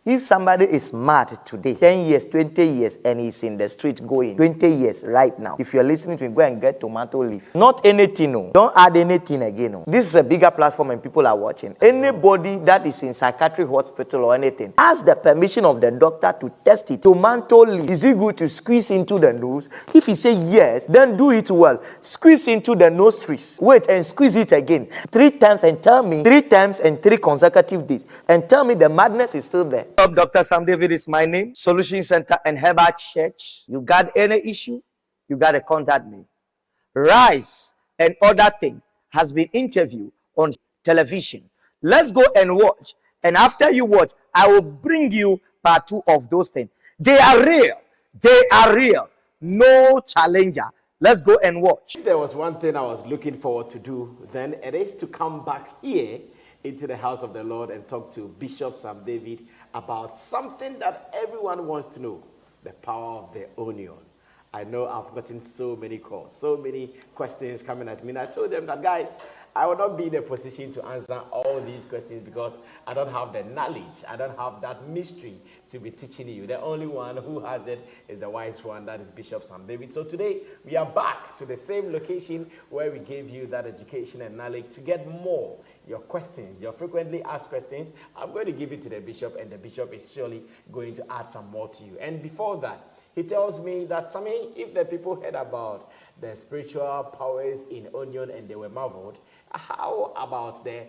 If somebody is mad today, 10 years, 20 years, and he's in the street going 20 years right now, if you're listening to him, go and get tomato leaf. Not anything, no. Don't add anything again, no. This is a bigger platform and people are watching. Anybody that is in psychiatric hospital or anything, ask the permission of the doctor to test it. Tomato leaf, is it good to squeeze into the nose? If he say yes, then do it well. Squeeze into the nostrils. Wait and squeeze it again 3 times and tell me 3 times and 3 consecutive days. And tell me the madness is still there. Dr. Sam David is my name. Solution Center and Herbal Church. You got any issue? You got to contact me. Rice and other thing has been interviewed on television. Let's go and watch. And after you watch, I will bring you part 2 of those things. They are real. They are real. No challenger. Let's go and watch. If there was one thing I was looking forward to do, then it is to come back here into the house of the Lord and talk to Bishop Sam David about something that everyone wants to know, the power of the onion. I know I've gotten so many calls, so many questions coming at me. And I told them that, guys, I will not be in a position to answer all these questions because I don't have the knowledge. I don't have that mystery to be teaching you. The only one who has it is the wise one, that is Bishop Sam David. So today, we are back to the same location where we gave you that education and knowledge to get more. Your questions, your frequently asked questions, I'm going to give it to the bishop, and the bishop is surely going to add some more to you. And before that, he tells me that, Sammy, if the people heard about the spiritual powers in onion and they were marveled, how about the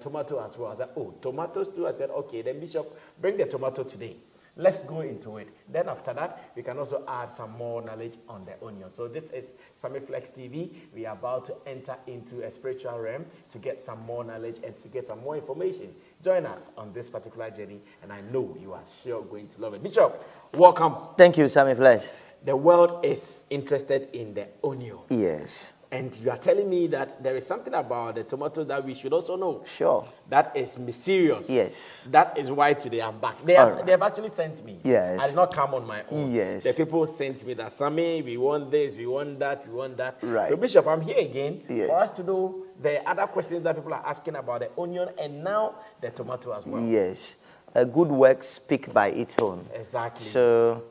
tomato as well? I said, oh, tomatoes too? I said, okay, then bishop, bring the tomato today. Let's go into it. Then after that, we can also add some more knowledge on the onion. So this is Sammy Flex TV. We are about to enter into a spiritual realm to get some more knowledge and to get some more information. Join us on this particular journey, and I know you are sure going to love it. Bishop, welcome. Thank you, Sammy Flex. The world is interested in the onion. Yes. And you are telling me that there is something about the tomato that we should also know. Sure. That is mysterious. Yes. That is why today I'm back. They have actually sent me. Yes. I did not come on my own. Yes. The people sent me that, Sammy, we want this, we want that, we want that. Right. So, Bishop, I'm here again Yes. for us to know the other questions that people are asking about the onion and now the tomato as well. Yes. A good work speak by its own. Exactly. So,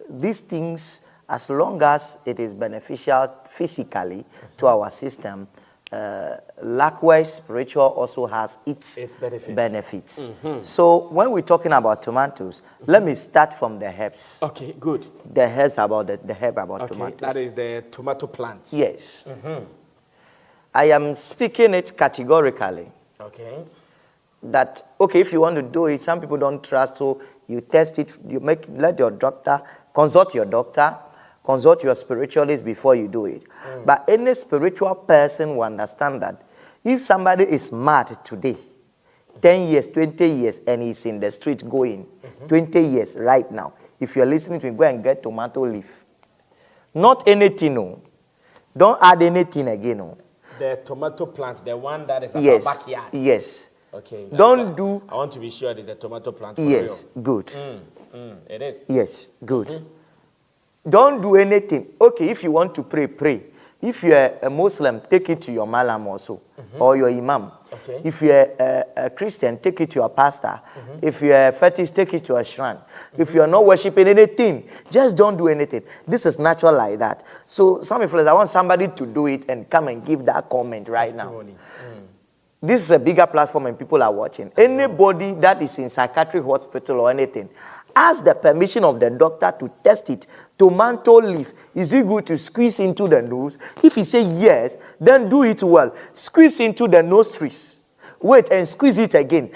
these things, as long as it is beneficial physically to our system, likewise, spiritual also has its benefits. So when we're talking about tomatoes, let me start from the herbs. Okay, good. The herbs about the herb about tomatoes. That is the tomato plant. Yes. I am speaking it categorically. Okay. That, okay, if you want to do it, some people don't trust, so you test it, let your doctor, consult your doctor, consult your spiritualist before you do it. But any spiritual person will understand that if somebody is mad today, 10 years, 20 years, and he's in the street going 20 years right now, if you're listening to him, go and get tomato leaf. Not anything, no. Don't add anything again, no. The tomato plant, the one that is in Yes. our backyard. Yes. Okay. Don't do. I want to be sure it is a tomato plant. For Yes. real. Good. It is. Yes. Good. Don't do anything. Okay, if you want to pray, pray. If you're a Muslim, take it to your malam also, or your imam. Okay. If you're a Christian, take it to your pastor. If you're a fetish, take it to a shrine. If you're not worshiping anything, just don't do anything. This is natural like that. So, some people, I want somebody to do it and come and give that comment right Testimony. now. This is a bigger platform and people are watching. Anybody that is in psychiatric hospital or anything, ask the permission of the doctor to test it. Tomato leaf, is it good to squeeze into the nose? If he say yes, then do it well. Squeeze into the nostrils. Wait and squeeze it again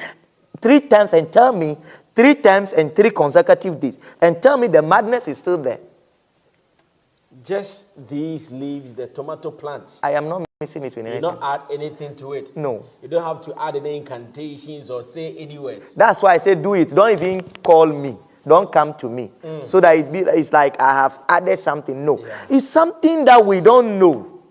3 times and tell me 3 times and 3 consecutive days. And tell me the madness is still there. Just these leaves, the tomato plant. I am not missing it with anything. You don't add anything to it. No. You don't have to add any incantations or say any words. That's why I say do it. Don't even call me. Don't come to me. So that it's like I have added something. No. Yeah. It's something that we don't know.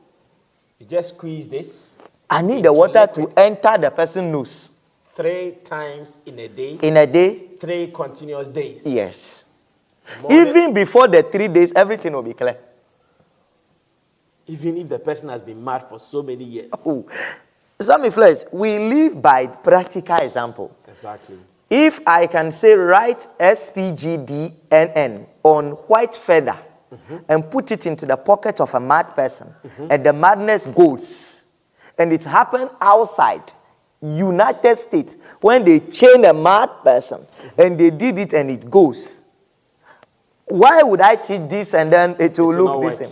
You just squeeze this. I need the water to enter the person's nose. 3 times in a day. In a day? 3 continuous days. Yes. Even before the 3 days, everything will be clear. Even if the person has been mad for so many years. Oh. Some influence, we live by practical example. Exactly. If I can say write SPGDNN on white feather and put it into the pocket of a mad person, and the madness goes, and it happened outside United States when they chain a mad person and they did it and it goes. Why would I teach this and then it will look the same?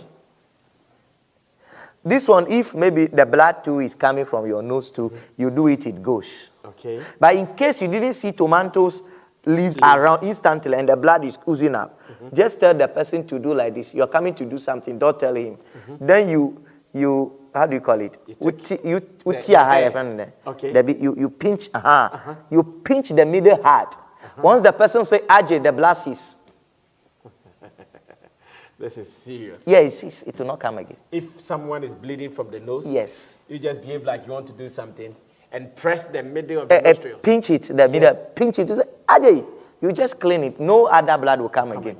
This one, if maybe the blood too is coming from your nose too, you do it, it goes. Okay. But in case you didn't see tomatoes leaves around instantly and the blood is oozing up, just tell the person to do like this. You're coming to do something, don't tell him. Then you how do you call it? You pinch, you pinch the middle hard. Once the person say Ajay, the blood cease. This is serious. Yeah, it will not come again. If someone is bleeding from the nose, yes, you just behave like you want to do something and press the middle of the nostrils. Pinch it, the middle, pinch it. You say, Ajay, you just clean it. No other blood will come again.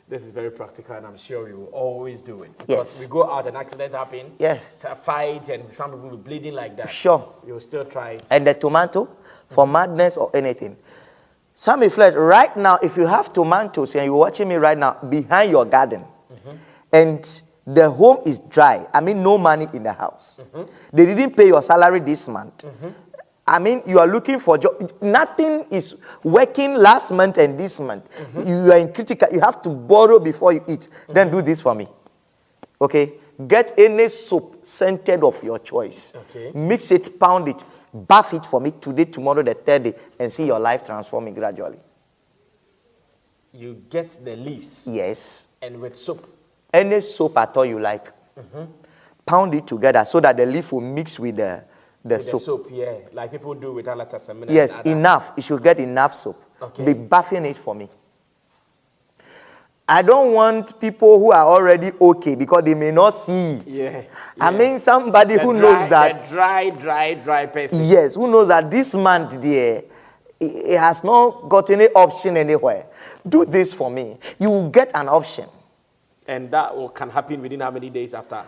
This is very practical, and I'm sure we will always do it. Because we go out and accident happen, fight, and some people will be bleeding like that. Sure. You will still try it. And the tomato, for madness or anything. Some reflect right now, if you have tomatoes and you're watching me right now behind your garden, and the home is dry, I mean, no money in the house. They didn't pay your salary this month. I mean, you are looking for job. Nothing is working last month and this month. You are in critical. You have to borrow before you eat. Then do this for me. Okay? Get any soap scented of your choice. Mix it, pound it, bath it for me today, tomorrow, the third day, and see your life transforming gradually. You get the leaves. Yes. And with soap. Any soap at all you like. Pound it together so that the leaf will mix with the soap. The soap, yeah. Like people do with alatasamina. Yes, enough. You should get enough soap. Be bathing it for me. I don't want people who are already okay because they may not see it. I mean somebody who knows that. The dry person. Yes, who knows that this month there, it has not got any option anywhere. Do this for me. You will get an option. And that can happen within how many days after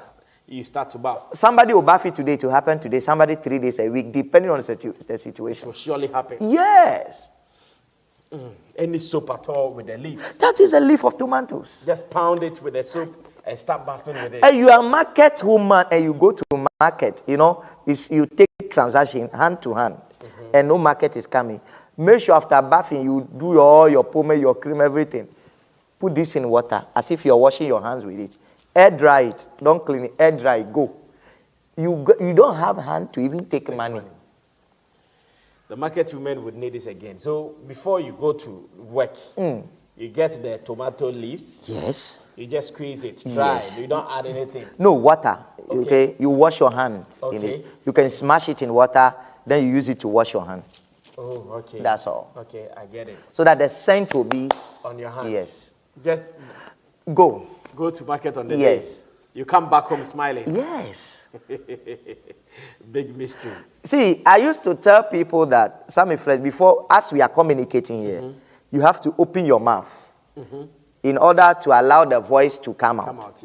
you start to bath? Somebody will bath it today to happen today. Somebody 3 days a week, depending on the situation. It will surely happen. Yes. Any soap at all with the leaves? That is a leaf of tomatoes. Just pound it with the soap and start bathing with it. And you are a market woman and you go to market, you take transaction hand to hand and no market is coming. Make sure after bathing you do all your pomade, your cream, everything. Put this in water as if you're washing your hands with it. Air dry it. Don't clean it. Air dry it. Go. You don't have hand to even take money. The market women would need this again. So before you go to work, you get the tomato leaves. Yes. You just squeeze it dry. Yes. You don't add anything. No, water. Okay. You wash your hands in it. You can smash it in water, then you use it to wash your hand. Oh, okay. That's all. Okay, I get it. So that the scent will be on your hand. Yes. Just go to market on the day. You come back home smiling. Yes. Big mystery. See, I used to tell people that before, as we are communicating here, you have to open your mouth in order to allow the voice to come out.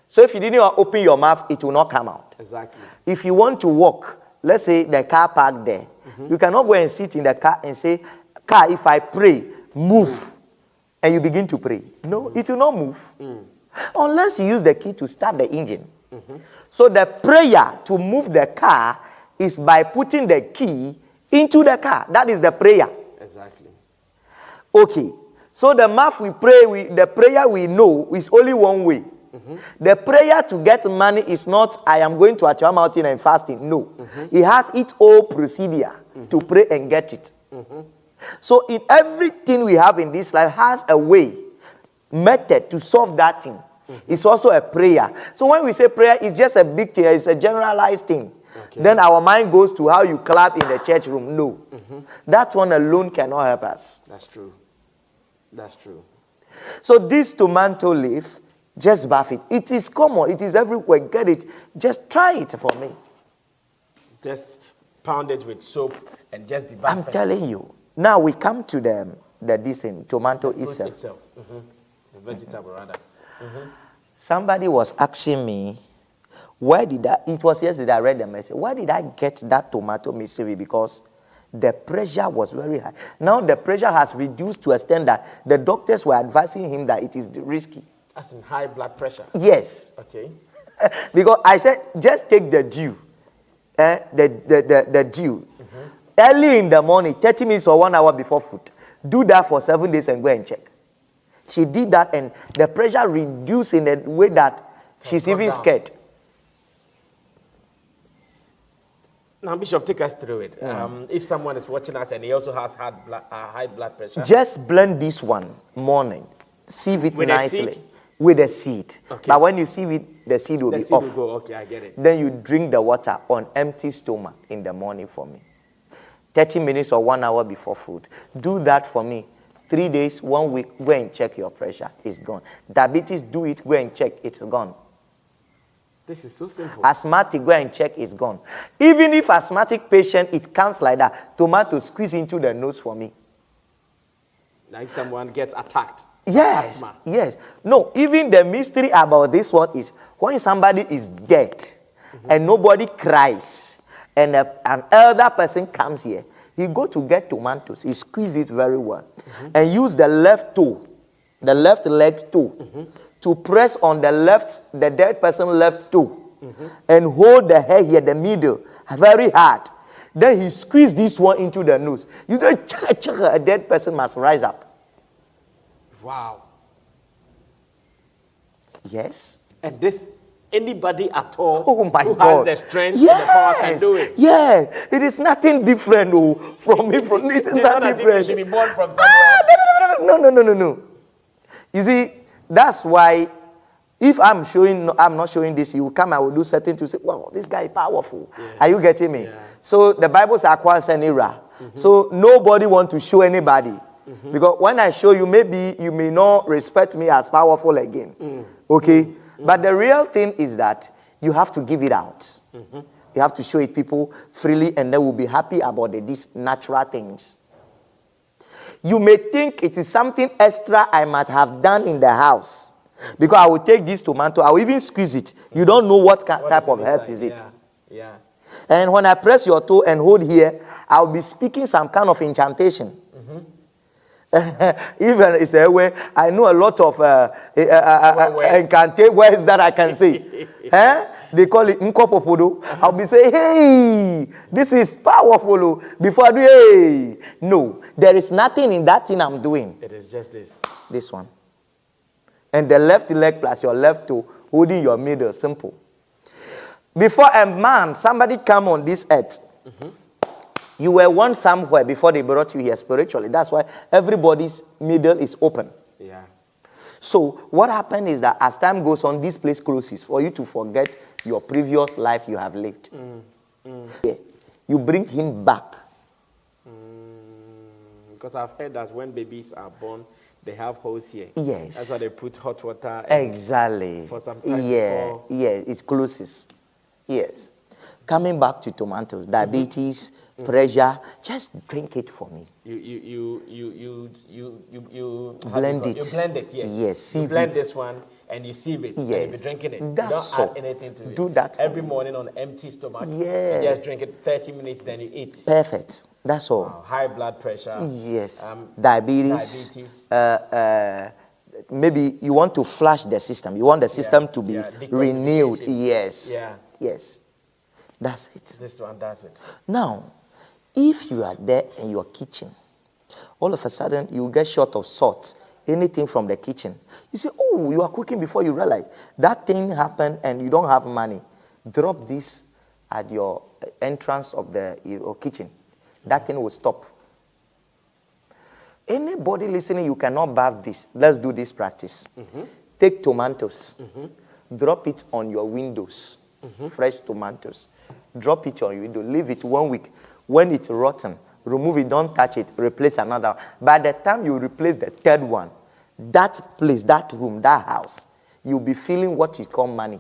So if you didn't open your mouth, it will not come out. Exactly. If you want to walk, let's say the car parked there, you cannot go and sit in the car and say, car, if I pray, move. And you begin to pray. No, it will not move. Unless you use the key to start the engine. So the prayer to move the car is by putting the key into the car. That is the prayer. Exactly. Okay. So the mouth we pray, the prayer we know is only one way. The prayer to get money is not, I am going to Achua Mountain and fasting. No. It has its own procedure to pray and get it. So in everything we have in this life has a way, method to solve that thing. It's also a prayer. So when we say prayer, it's just a big thing. It's a generalized thing. Then our mind goes to how you clap in the church room. No. That one alone cannot help us. That's true. That's true. So this tomato leaf, just bath it. It is common. It is everywhere. Get it. Just try it for me. Just pound it with soap and just be bathing. I'm telling you. Now we come to the tomato itself. The vegetable rather. Somebody was asking me, where did it was yesterday I read the message. Where did I get that tomato mystery? Because The pressure was very high. Now the pressure has reduced to a extent that the doctors were advising him that it is risky. As in high blood pressure? Yes. Okay. Because I said, just take the dew. The dew. Early in the morning, 30 minutes or 1 hour before food. Do that for 7 days and go and check. She did that and the pressure reduced in a way that she's even scared. Now, Bishop, take us through it. If someone is watching us and he also has high blood pressure. Just blend this one morning. Sieve it with nicely. With a seed. Okay. But when you sieve it, the seed will be off. Will go. Okay, I get it. Then you drink the water on empty stomach in the morning for me. 30 minutes or 1 hour before food. Do that for me. 3 days, 1 week, go and check your pressure. It's gone. Diabetes, do it, go and check. It's gone. This is so simple. Asthmatic, go and check, it's gone. Even if asthmatic patient, it comes like that. Tomato, squeeze into the nose for me. Now if someone gets attacked. Yes, asthma. yes. No, even the mystery about this one is when somebody is dead and nobody cries and an elder person comes here, he go to get tomatoes, he squeeze it very well and use the left toe, the left leg toe to press on the dead person left toe and hold the hair here, the middle, very hard. Then he squeeze this one into the nose. You say, chaka, chaka, a dead person must rise up. Wow. Yes. And this, anybody at all who has the strength and the power can do it. Yes. It is nothing different from me. It is not different. You should be born from somewhere. No. You see, that's why if I'm not showing this, you will come, I will do certain to say, wow, this guy is powerful. Yeah. Are you getting me? Yeah. So the Bible says acquires an era. So nobody want to show anybody. Because when I show you, maybe you may not respect me as powerful again. Okay? But the real thing is that you have to give it out. You have to show it people freely and they will be happy about these natural things. You may think it is something extra I might have done in the house. Because I will take this tomato, I will even squeeze it. You don't know what type of herbs is it. Yeah. And when I press your toe and hold here, I'll be speaking some kind of incantation. Even it's a way, I know a lot of incantation words that I can say. They call it nkopopodo. I'll be saying, hey, this is powerful. Before I do, hey. No, there is nothing in that thing I'm doing. It is just this. This one. And the left leg plus your left toe holding your middle, simple. Before a man, somebody come on this earth, you were once somewhere before they brought you here spiritually. That's why everybody's middle is open. Yeah. So what happened is that as time goes on, this place closes for you to forget your previous life you have lived. Yeah. You bring him back. Because I've heard that when babies are born, they have holes here. Yes. That's why they put hot water. Exactly. For some time before. Yeah, it closes. Yes. Coming back to tomatoes, diabetes, pressure, just drink it for me. You blend it. You blend it, yes. Yes, you blend this one and you sieve it. Yes. And you be drinking it. That's you don't add anything to it. Do that for every me. morning on empty stomach. Yeah. You just drink it 30 minutes, then you eat. Perfect. That's all. Wow. High blood pressure. Yes. Diabetes. Maybe you want to flush the system. You want the system to be renewed. Yes. Yeah. Yes. That's it. This one does it. Now, if you are there in your kitchen, all of a sudden you get short of salt, anything from the kitchen. You say, oh, you are cooking before you realize that thing happened and you don't have money. Drop this at your entrance of your kitchen. That thing will stop. Anybody listening, you cannot bath this. Let's do this practice. Take tomatoes. Drop it on your windows. Fresh tomatoes. Drop it on your window. Leave it 1 week. When it's rotten, remove it. Don't touch it. Replace another one. By the time you replace the third one, that place, that room, that house, you'll be feeling what you call money.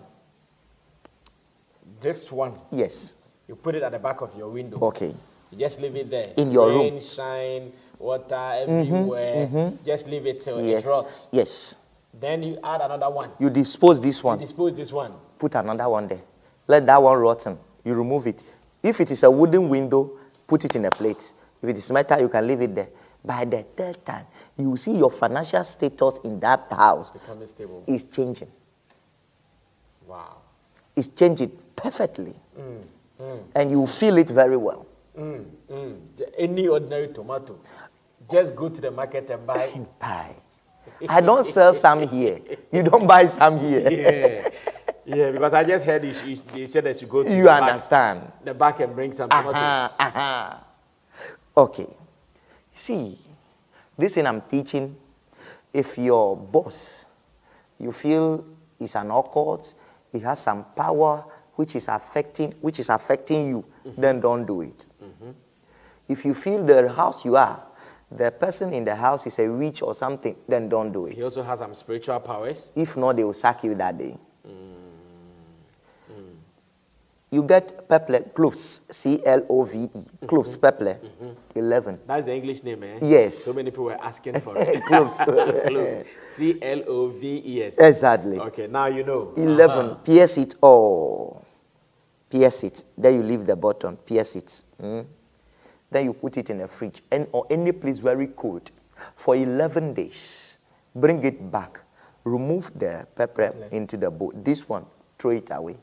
This one? Yes. You put it at the back of your window. Okay. You just leave it there. In your Rain, room. Shine, water, everywhere. Just leave it till it rots. Yes. Then you add another one. You dispose this one. You dispose this one. Put another one there. Let that one rotten. You remove it. If it is a wooden window, put it in a plate. If it is metal, you can leave it there. By the third time, you will see your financial status in that house becoming stable. is changing. Wow. It's changing perfectly. And you feel it very well. Any ordinary tomato, just go to the market and buy. Buy. I don't sell some here. You don't buy some here. Yeah, because I just heard they said that you go to You understand. the back and bring some tomatoes. Okay. See, this thing I'm teaching, if your boss, you feel is an occult, he has some power which is affecting you, then don't do it. If you feel the house you are, the person in the house is a witch or something, then don't do it. He also has some spiritual powers. If not, they will sack you that day. You get pepper, cloves, C-L-O-V-E, cloves, pepper, 11. That's the English name, eh? Yes. So many people were asking for it. Cloves. Cloves. C-L-O-V-E-S. Exactly. Okay, now you know. 11, pierce it all. Pierce it. Then you leave the bottom, pierce it. Then you put it in the fridge or any place very cold for 11 days. Bring it back. Remove the pepper into the bowl. This one, throw it away.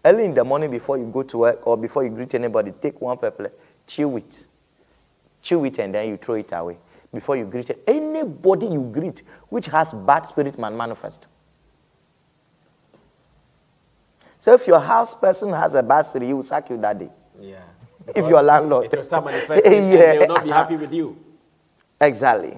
Early in the morning before you go to work or before you greet anybody, take one pepper, chew it. Chew it and then you throw it away. Before you greet anybody you greet which has bad spirit manifest. So if your house person has a bad spirit, he will sack you that day. Yeah. If you're a landlord. It will start manifesting and they will not be happy with you. Exactly.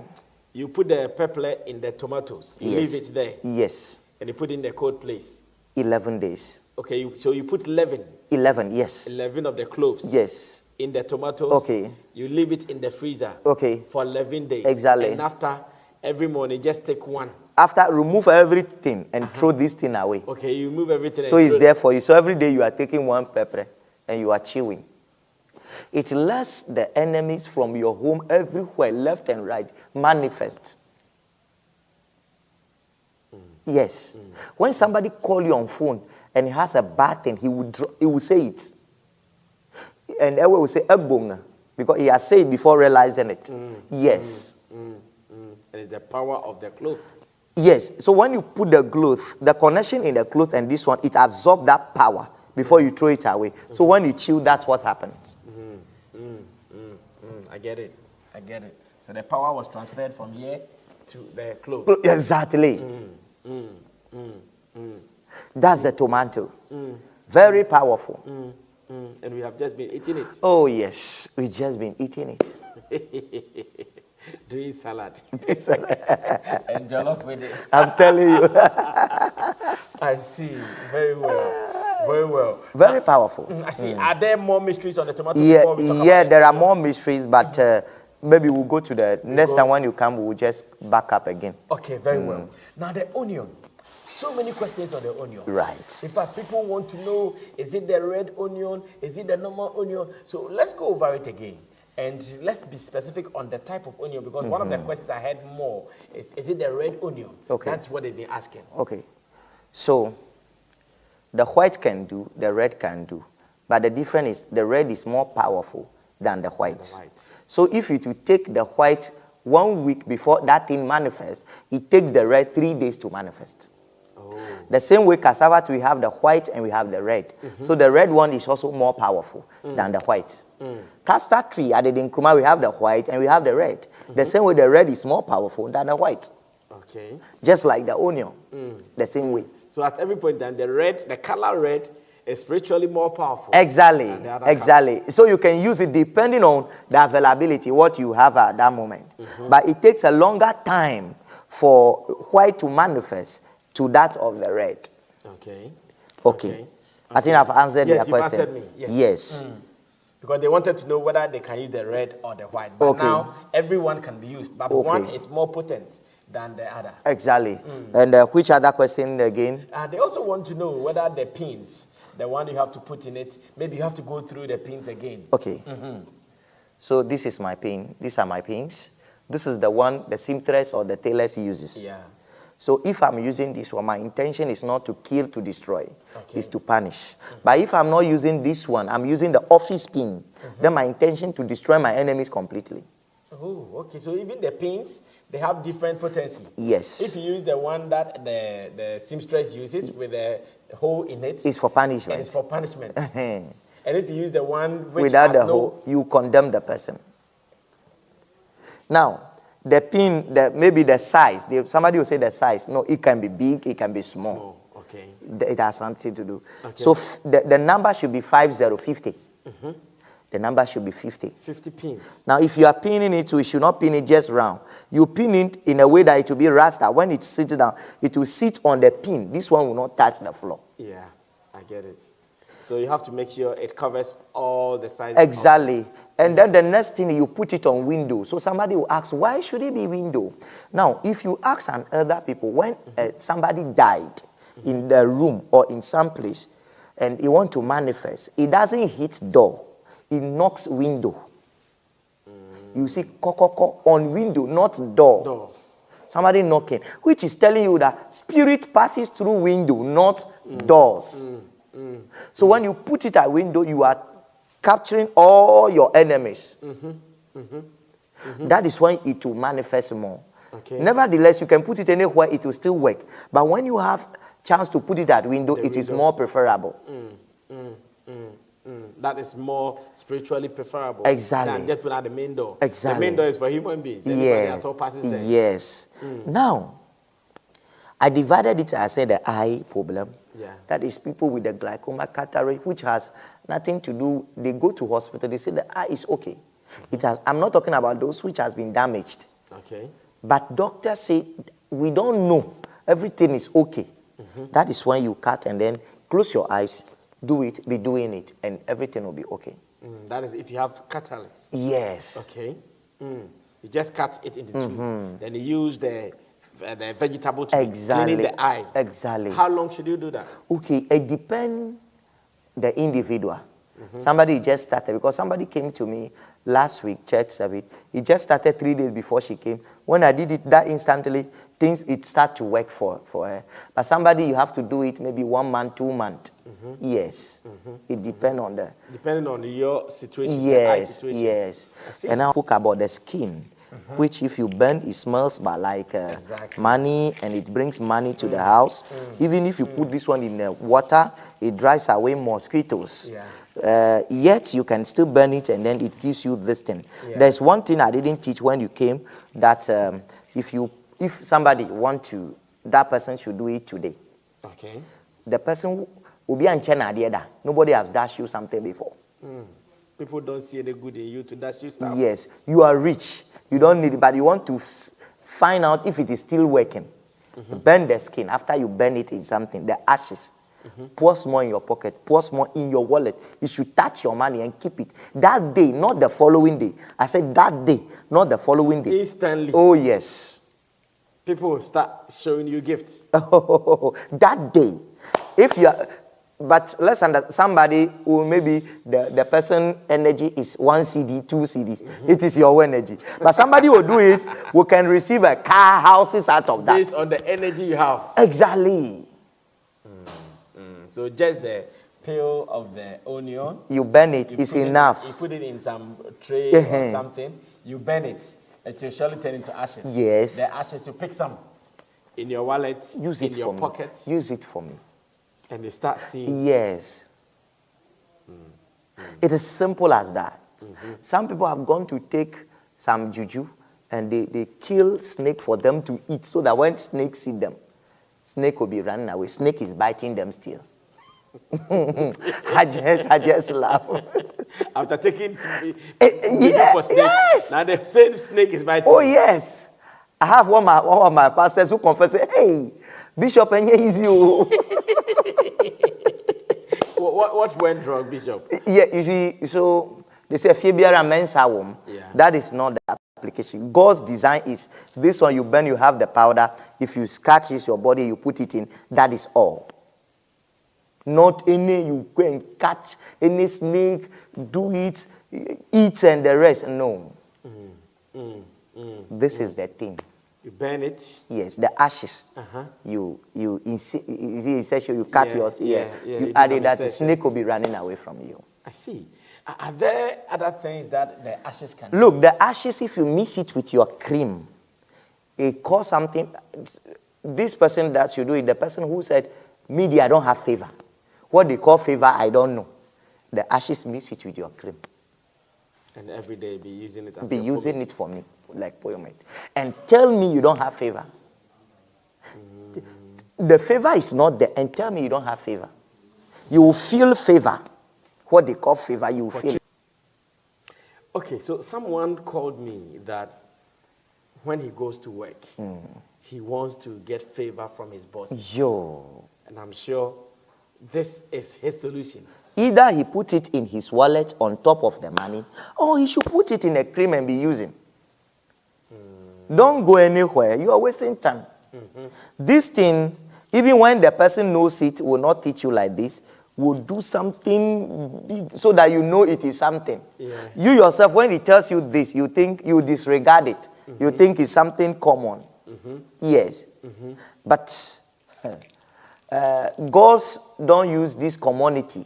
You put the pepper in the tomatoes. You leave it there. Yes. And you put it in the cold place. 11 days. Okay, so you put 11. 11, yes. 11 of the cloves. Yes. In the tomatoes. Okay. You leave it in the freezer. Okay. For 11 days. Exactly. And after, every morning, just take one. After, remove everything and throw this thing away. Okay, you remove everything. So it's there for you. So every day you are taking one pepper and you are chewing. It lets the enemies from your home everywhere, left and right, manifest. Yes. When somebody calls you on phone and he has a bad thing, he will say it. And everyone will say, Ebonga, because he has said it before realizing it. Yes. And it's the power of the cloth. Yes. So when you put the cloth, the connection in the cloth and this one, it absorbs that power before you throw it away. So when you chew, that's what happens. I get it. So the power was transferred from here to the cloth. Exactly. That's the tomato. Very powerful. And we have just been eating it. Oh, yes. We've just been eating it. Doing salad. And jollof with it. I'm telling you. I see. Very well. Very well. Very powerful. I see. Are there more mysteries on the tomato? Yeah, there are more mysteries, but maybe we'll go to the next time when you come, we'll just back up again. Okay, very well. Now, the onion. So many questions on the onion. Right. In fact, people want to know, is it the red onion? Is it the normal onion? So let's go over it again. And let's be specific on the type of onion, because one of the questions I had more is it the red onion? Okay. That's what they've been asking. Okay. So, the white can do, the red can do. But the difference is the red is more powerful than the white. So if you to take the white 1 week before that thing manifests, it takes the red 3 days to manifest. The same way cassava, we have the white and we have the red. So the red one is also more powerful than the white. Castor tree, at the Nkrumah, we have the white and we have the red. The same way the red is more powerful than the white. Okay. Just like the onion, the same way. So at every point, then the color red is spiritually more powerful. Exactly, exactly. So you can use it depending on the availability, what you have at that moment. But it takes a longer time for white to manifest to that of the red. Okay. I think I've answered your question. Answered me. Yes. Because they wanted to know whether they can use the red or the white. But now everyone can be used. But one is more potent than the other. Exactly. And which other question again? They also want to know whether the pins, the one you have to put in it, maybe you have to go through the pins again. Okay. So this is my pin. These are my pins. This is the one the seamstress or the tailor uses. Yeah. So if I'm using this one, my intention is not to kill, to destroy. It's to punish. But if I'm not using this one, I'm using the office pin, then my intention to destroy my enemies completely. Oh, okay. So even the pins, they have different potency. Yes. If you use the one that the seamstress uses with the hole in it, it's for punishment. It's for punishment. And if you use the one which without has the hole, you condemn the person. Now, the pin, maybe the size. Somebody will say the size. No, it can be big, it can be small. Okay. It has something to do. Okay. So the number should be 50. The number should be 50. 50 pins. Now, if you are pinning it, you should not pin it just round. You pin it in a way that it will be rasta. When it sits down, it will sit on the pin. This one will not touch the floor. Yeah, I get it. So you have to make sure it covers all the sizes. Exactly. And then the next thing, you put it on window. So somebody will ask, why should it be window? Now, if you ask an other people, when somebody died in the room or in some place, and you want to manifest, it doesn't hit door. It knocks window. You see, kokoko on window, not door. Somebody knocking, which is telling you that spirit passes through window, not doors. So when you put it at window, you are capturing all your enemies. That is when it will manifest more. Okay. Nevertheless, you can put it anywhere, it will still work. But when you have chance to put it at window, is more preferable. That is more spiritually preferable. Exactly. Than just put out the main door. Exactly. The main door is for human beings. Yes. At all passes there. Yes. Now, I divided it, I said the eye problem. Yeah. That is people with the glaucoma cataract, which has nothing to do. They go to hospital, they say the eye is okay. It has. I'm not talking about those which has been damaged. Okay. But doctors say, we don't know. Everything is okay. That is when you cut and then close your eyes, do it, be doing it, and everything will be okay. That is if you have cataracts. Yes. Okay. You just cut it into two. Then you use the vegetable to clean the eye. Exactly. How long should you do that? Okay, it depends the individual. Somebody just started, because somebody came to me last week, church service. He just started 3 days before she came. When I did it, that instantly, it started to work for her. But somebody, you have to do it maybe 1 month, 2 months. Yes. It depends on the... Depending on your situation, yes, the eye situation. Yes. And I spoke about the skin, which if you burn, it smells but like money, and it brings money to the house. Even if you put this one in the water, it drives away mosquitoes. Yet you can still burn it, and then it gives you this thing. There's one thing I didn't teach when you came, that if somebody want to, that person should do it today. Okay. The person will be on China. Nobody has dashed you something before. People don't see any good in you to dash you stuff. Yes, you are rich. You don't need it, but you want to find out if it is still working. Burn the skin. After you burn it in something, the ashes. Pour small in your pocket. Pour small in your wallet. You should touch your money and keep it. That day, not the following day. I said that day, not the following day. Instantly. Oh, yes. People will start showing you gifts. That day. If you are... But let's understand, somebody who maybe the person energy is 1 CD, 2 CDs. It is your energy. But somebody will do it who can receive a car, houses out of that. Based on the energy you have. Exactly. So just the peel of the onion. You burn it, it's enough. You put it in some tray or something. You burn it. It will surely turn into ashes. Yes. The ashes, you pick some in your wallet, Use in it your for pocket. me. Use it for me. And they start seeing. Yes. It is simple as that. Some people have gone to take some juju and they kill snake for them to eat, so that when snake see them, snake will be running away. Snake is biting them still. I just laugh. After taking yeah, for snake, yes. now the same snake is biting. Oh yes. I have one of my pastors who confesses, hey, Bishop, and easy. What went wrong, Bishop? Yeah, you see, so they say Fibiara mensa womb. That is not the application. God's design is this one you burn, you have the powder. If you scratch your body, you put it in. That is all. Not any, you go and catch any snake, do it, eat and the rest. No. This is the thing. You burn it. Yes, the ashes. You cut yours. You add it that the snake will be running away from you. I see. Are there other things that the ashes can Look, do? the ashes, if you mix it with your cream, it cause something. This person that you do it, the person who said, "Me, I don't have fever." What they call fever, I don't know. The ashes, mix it with your cream. And every day be using it as be using it for me, like pomade. And tell me you don't have fever. The fever is not there. And tell me you don't have fever. You will feel fever. What they call fever, you will feel. Okay, so someone called me that when he goes to work, he wants to get favor from his boss. Yo. And I'm sure this is his solution. Either he put it in his wallet on top of the money, or he should put it in a cream and be using. Don't go anywhere. You are wasting time. This thing, even when the person knows it, will not teach you like this, will do something big so that you know it is something. Yeah. You yourself, when he tells you this, you think you disregard it. You think it's something common. Yes. But gods don't use this commodity.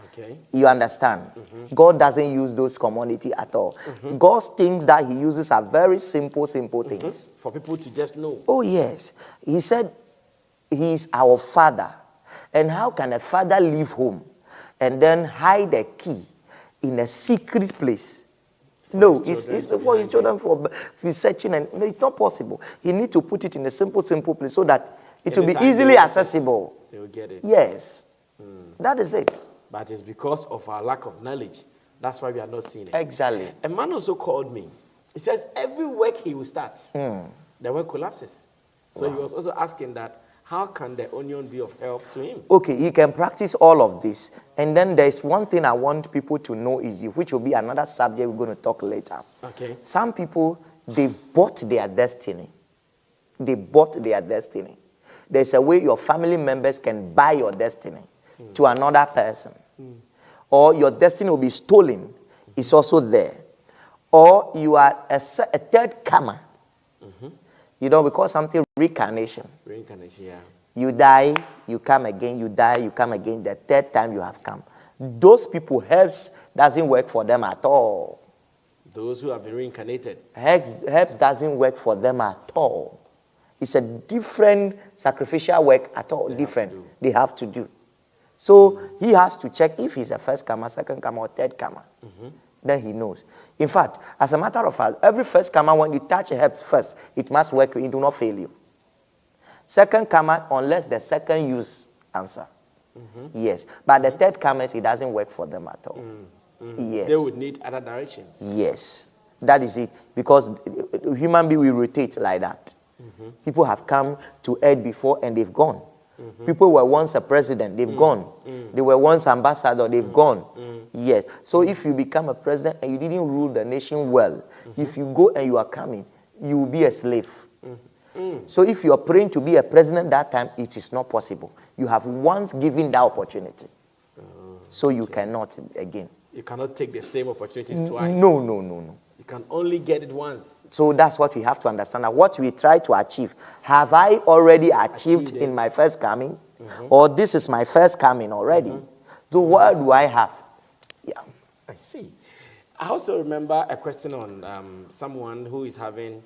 Okay. You understand? God doesn't use those commodity at all. God's things that he uses are very simple things. For people to just know. Oh, yes. He said he is our father. And how can a father leave home and then hide a key in a secret place? No, it's for his children, for researching. And no, it's not possible. He needs to put it in a simple place so that it will be easily accessible. They will get it. Yes. That is it. But it's because of our lack of knowledge. That's why we are not seeing it. Exactly. A man also called me. He says every work he will start, the work collapses. So he was also asking that, how can the onion be of help to him? Okay, he can practice all of this. And then there's one thing I want people to know is, which will be another subject we're going to talk later. Okay. Some people, they bought their destiny. They bought their destiny. There's a way your family members can buy your destiny to another person. Or your destiny will be stolen. It's also there. Or you are a third comer. You know, we call something reincarnation. Reincarnation, yeah. You die, you come again, you die, you come again. The third time you have come. Those people, herbs doesn't work for them at all. Those who have been reincarnated. Herbs doesn't work for them at all. It's a different sacrificial work at all. They have to do. So he has to check if he's a first comer, second comer, or third comer. Then he knows. In fact, as a matter of fact, every first comer, when you touch a herb first, it must work. It will not fail you. Second comer, unless the second use answer. Yes. But the third comers, it doesn't work for them at all. Yes. They would need other directions. Yes. That is it. Because human beings will rotate like that. People have come to earth before and they've gone. People were once a president, they've gone. They were once ambassador, they've gone. Yes. So if you become a president and you didn't rule the nation well, if you go and you are coming, you will be a slave. So if you are praying to be a president that time, it is not possible. You have once given that opportunity. So you cannot again. You cannot take the same opportunities twice. No. You can only get it once. So that's what we have to understand. What we try to achieve. Have I already achieved in my first coming? Or this is my first coming already? So what do I have? Yeah. I see. I also remember a question on someone who is having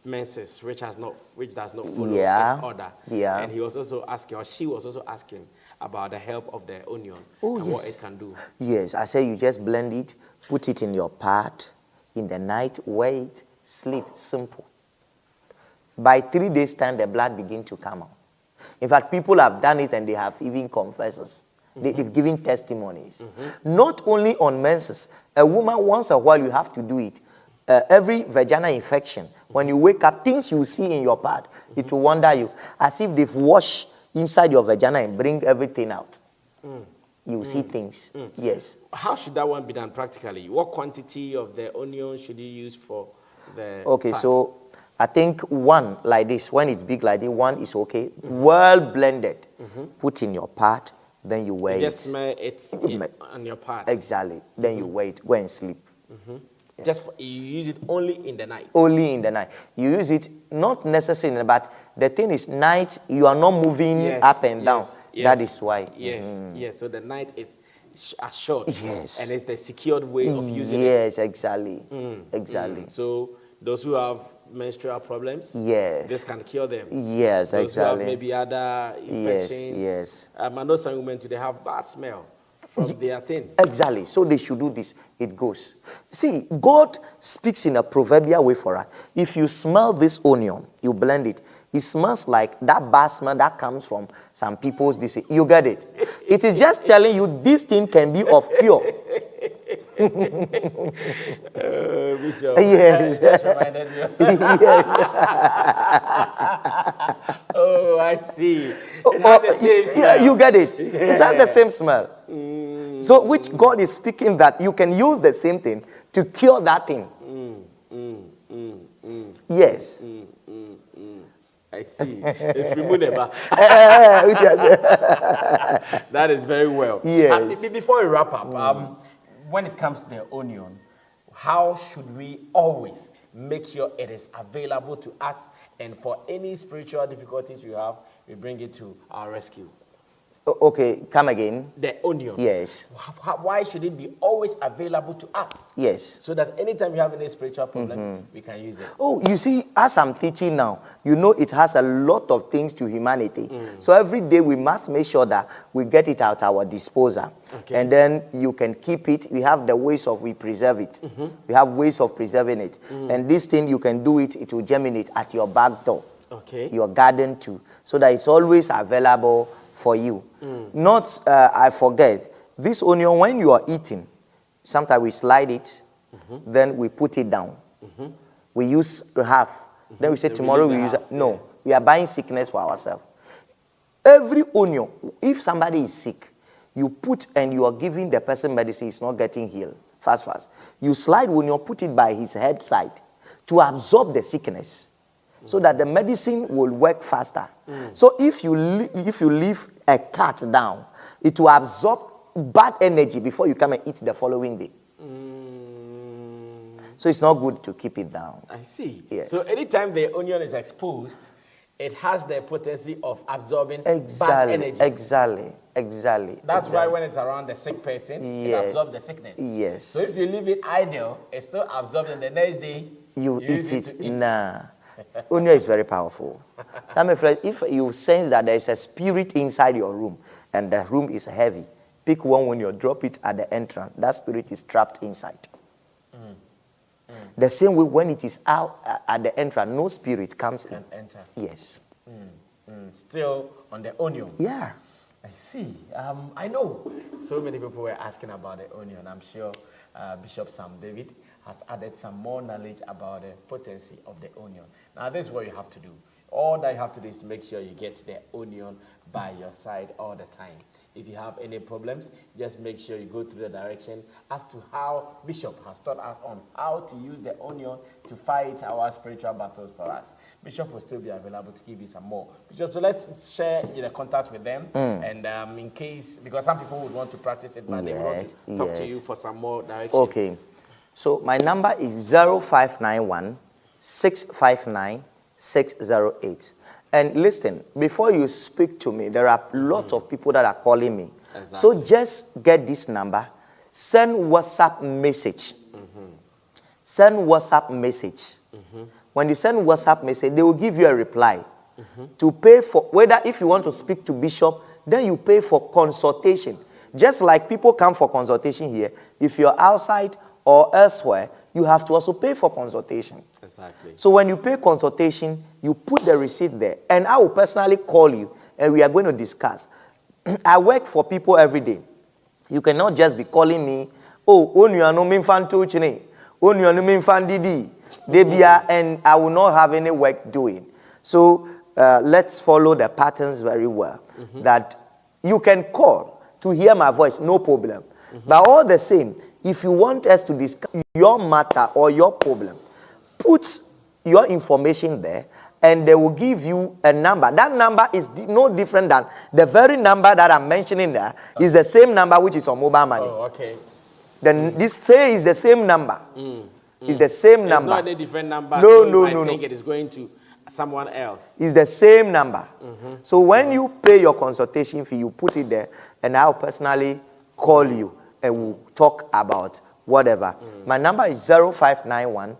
menses which does not follow its order. Yeah. And he was also asking, or she was also asking about the help of the onion and what it can do. Yes, I say you just blend it, put it in your pot in the night, wait, sleep, simple. By 3 days' time, the blood begins to come out. In fact, people have done it and they have even confessors. They've given testimonies. Not only on menses. A woman, once a while, you have to do it. Every vaginal infection, when you wake up, things you see in your part, it will wonder you. As if they've washed inside your vagina and bring everything out. You see things. Yes. How should that one be done practically? What quantity of the onion should you use for the Okay, part? so I think one like this, when it's big like this, one is okay. Well blended. Put in your pot, then you wait. Just smell it on your part. Exactly. Then you wait. Go and sleep. You use it only in the night. Only in the night. You use it not necessarily, but the thing is, night you are not moving up and down. That is why. Yes. So the night is assured. Yes. And it's the secured way of using it. Yes, exactly. Exactly. So those who have menstrual problems, yes, this can cure them. Yes, those exactly. Who have maybe other infections. Yes. I know some women today have bad smell from their thing. Exactly. So they should do this. It goes. See, God speaks in a proverbial way for us. If you smell this onion, you blend it. It smells like that bad smell that comes from some people's disease. You get it? It is just telling you this thing can be of cure. Bishop, yes. Just reminded me of yes. Oh, I see. It has the same smell. You get it. It has the same smell. So, which God is speaking that you can use the same thing to cure that thing. Yes. I see. If you move that is very well. Yes. Before we wrap up, when it comes to the onion, how should we always make sure it is available to us, and for any spiritual difficulties we have, we bring it to our rescue? Okay, come again. The onion. Yes. Why should it be always available to us? Yes. So that anytime you have any spiritual problems, we can use it. Oh, you see, as I'm teaching now, you know it has a lot of things to humanity. So every day we must make sure that we get it at our disposal. Okay. And then you can keep it. We have the ways of we preserve it. We have ways of preserving it. And this thing, you can do it, it will germinate at your back door. Okay. Your garden too. So that it's always available for you. Not, I forget, this onion, when you are eating, sometimes we slide it, then we put it down. We use half. Then we say tomorrow we use it. No, we are buying sickness for ourselves. Every onion, if somebody is sick, you put and you are giving the person medicine, is not getting healed fast. You slide onion, put it by his head side to absorb the sickness, so that the medicine will work faster. So if you leave a cat down, it will absorb bad energy before you come and eat the following day. So it's not good to keep it down. I see. Yes. So anytime the onion is exposed, it has the potency of absorbing bad energy. Exactly. That's why when it's around the sick person, it absorbs the sickness. Yes. So if you leave it idle, it's still absorbed, and the next day you eat it. Nah. Onion is very powerful. Some friends, if you sense that there is a spirit inside your room and the room is heavy, pick one onion, drop it at the entrance. That spirit is trapped inside. The same way when it is out at the entrance, no spirit comes in. Enter. Yes. Still on the onion. Yeah. I see. I know so many people were asking about the onion. I'm sure Bishop Sam David has added some more knowledge about the potency of the onion. Now, this is what you have to do. All that you have to do is to make sure you get the onion by your side all the time. If you have any problems, just make sure you go through the direction as to how Bishop has taught us on how to use the onion to fight our spiritual battles for us. Bishop will still be available to give you some more. Bishop, so let's share the contact with them. And in case, because some people would want to practice it, but they want to talk to you for some more direction. Okay. So my number is 0591 659 608. And listen, before you speak to me, there are a lot of people that are calling me. Exactly. So just get this number, send WhatsApp message. Send WhatsApp message. When you send WhatsApp message, they will give you a reply. To pay for, whether if you want to speak to Bishop, then you pay for consultation. Just like people come for consultation here, if you're outside or elsewhere, you have to also pay for consultation. Exactly. So when you pay consultation, you put the receipt there, and I will personally call you, and we are going to discuss. I work for people every day. You cannot just be calling me, and I will not have any work doing. So let's follow the patterns very well. That you can call to hear my voice, no problem. But all the same, if you want us to discuss your matter or your problem, put your information there, and they will give you a number. That number is no different than the very number that I'm mentioning there. Is the same number which is on mobile money. Oh, okay. Then this say is the same number. It's the same It's number. not any different number. No, so no, I no, think no. it is going to someone else. It's the same number. So when you pay your consultation fee, you put it there, and I'll personally call you and we'll talk about whatever. My number is 0591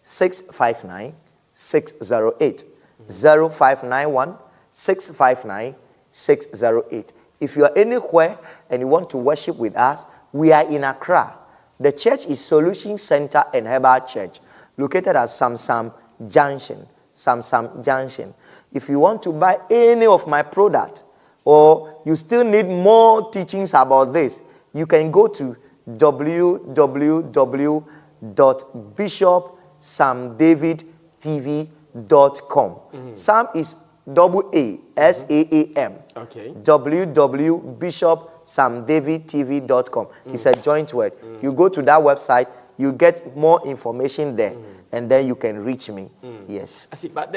659 608. 0591 659 608. If you are anywhere and you want to worship with us, we are in Accra. The church is Solution Center and Herbal Church, located at Samsam Junction. Samsam Junction. If you want to buy any of my product, or you still need more teachings about this, you can go to www.bishopsamdavidtv.com. Sam is SAAM. Okay. www.bishopsamdavidtv.com. It's a joint word. You go to that website, you get more information there, and then you can reach me. Yes. I see. But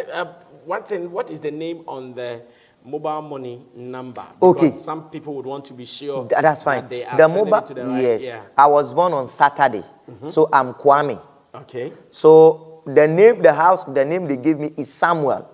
one thing, what is the name on the mobile money number? Okay. Because some people would want to be sure. That's fine. That they are The sending mobile, it to the right. yes. Yeah. I was born on Saturday, so I'm Kwame. Okay. So the name, the name they gave me is Samuel.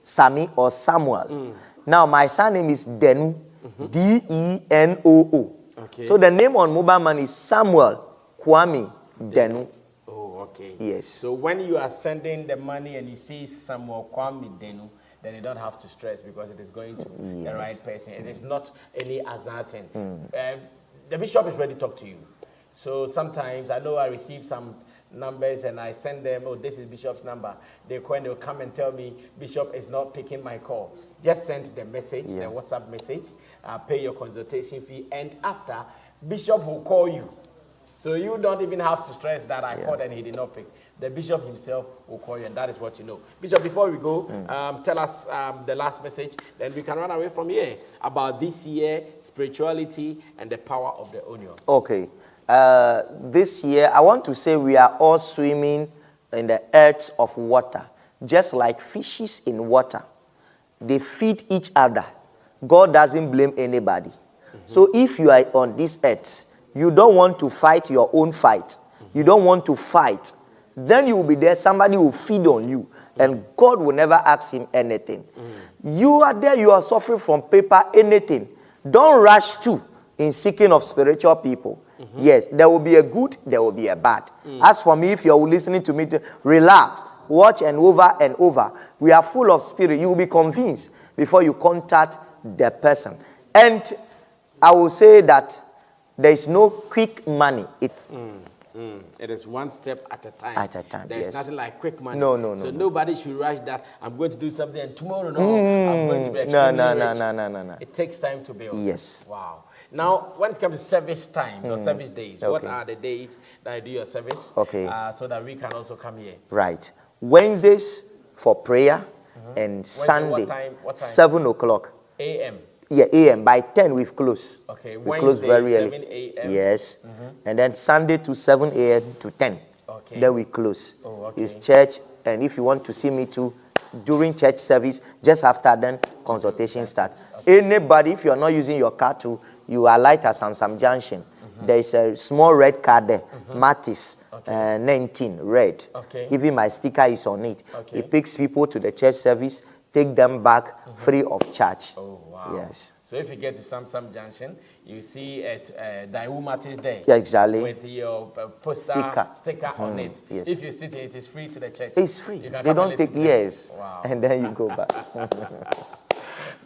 Sami or Samuel. Now my surname is Denu. Denoo. Okay. So the name on mobile money is Samuel Kwame Denu. Oh, okay. Yes. So when you are sending the money and you see Samuel Kwame Denu, then you don't have to stress because it is going to the right person. It is not any other thing. The bishop is ready to talk to you. So sometimes I know I receive some numbers and I send them, oh, this is Bishop's number. They'll come and tell me, Bishop is not taking my call. Just send the message, the WhatsApp message, pay your consultation fee, and after, Bishop will call you. So you don't even have to stress that I called and he did not pick. The bishop himself will call you, and that is what you know. Bishop, before we go, tell us the last message, then we can run away from here about this year, spirituality, and the power of the onion. Okay. This year, I want to say we are all swimming in the earths of water, just like fishes in water. They feed each other. God doesn't blame anybody. So if you are on this earth, you don't want to fight your own fight. You don't want to fight. Then you will be there, somebody will feed on you, and God will never ask him anything. You are there, you are suffering from paper, anything. Don't rush to in seeking of spiritual people. Yes, there will be a good, there will be a bad. As for me, if you're listening to me, relax, watch and over. We are full of spirit. You will be convinced before you contact the person. And I will say that there is no quick money. It is one step at a time. At a time, There's nothing like quick money. No. So nobody should rush that. I'm going to do something and tomorrow, I'm going to be extremely rich. No. It takes time to build. Yes. Wow. Now, when it comes to service times or service days, what are the days that you do your service? Okay. So that we can also come here. Right. Wednesdays for prayer and Sunday, what time? 7 o'clock. A.M. Yeah, a.m. By 10, we've closed. Okay. We close very early. 7 a.m. Yes. And then Sunday to 7 a.m. to 10. Okay. Then we close. Oh, okay. It's church. And if you want to see me too, during church service, just after then, consultation starts. Okay. Anybody, if you are not using your car to, you are light at Samsam Junction. There is a small red car there, Mattis, 19, red. Okay. Even my sticker is on it. Okay. It picks people to the church service, take them back free of charge. Oh, wow. Yes. So if you get to Samsam Junction, you see Daiwu Mattis there. Yeah, exactly. With your poster, sticker on it. Yes. If you sit it is free to the church. It's free. You can They come don't and take listen to it. years. Wow. And then you go back.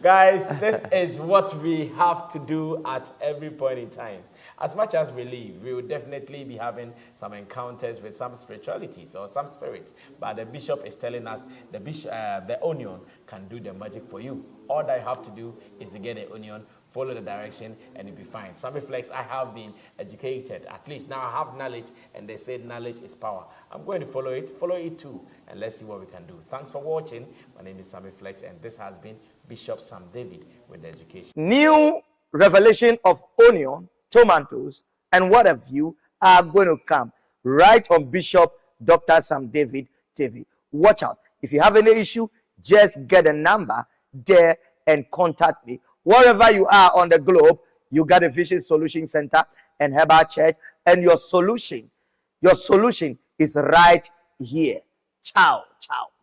Guys, this is what we have to do at every point in time. As much as we live, we will definitely be having some encounters with some spiritualities or some spirits. But the bishop is telling us the onion can do the magic for you. All that you have to do is to get the onion, follow the direction, and you'll be fine. Some reflex, I have been educated. At least now I have knowledge, and they said knowledge is power. I'm going to follow it too, and let's see what we can do. Thanks for watching. My name is Sammy Flex, and this has been Bishop Sam David with the education. New revelation of onion, tomatoes, and what have you are going to come right on Bishop Dr. Sam David TV. Watch out. If you have any issue, just get a number there and contact me. Wherever you are on the globe, you got a Vision Solution Center and Herbal Church, and your solution is right here. Ciao, ciao.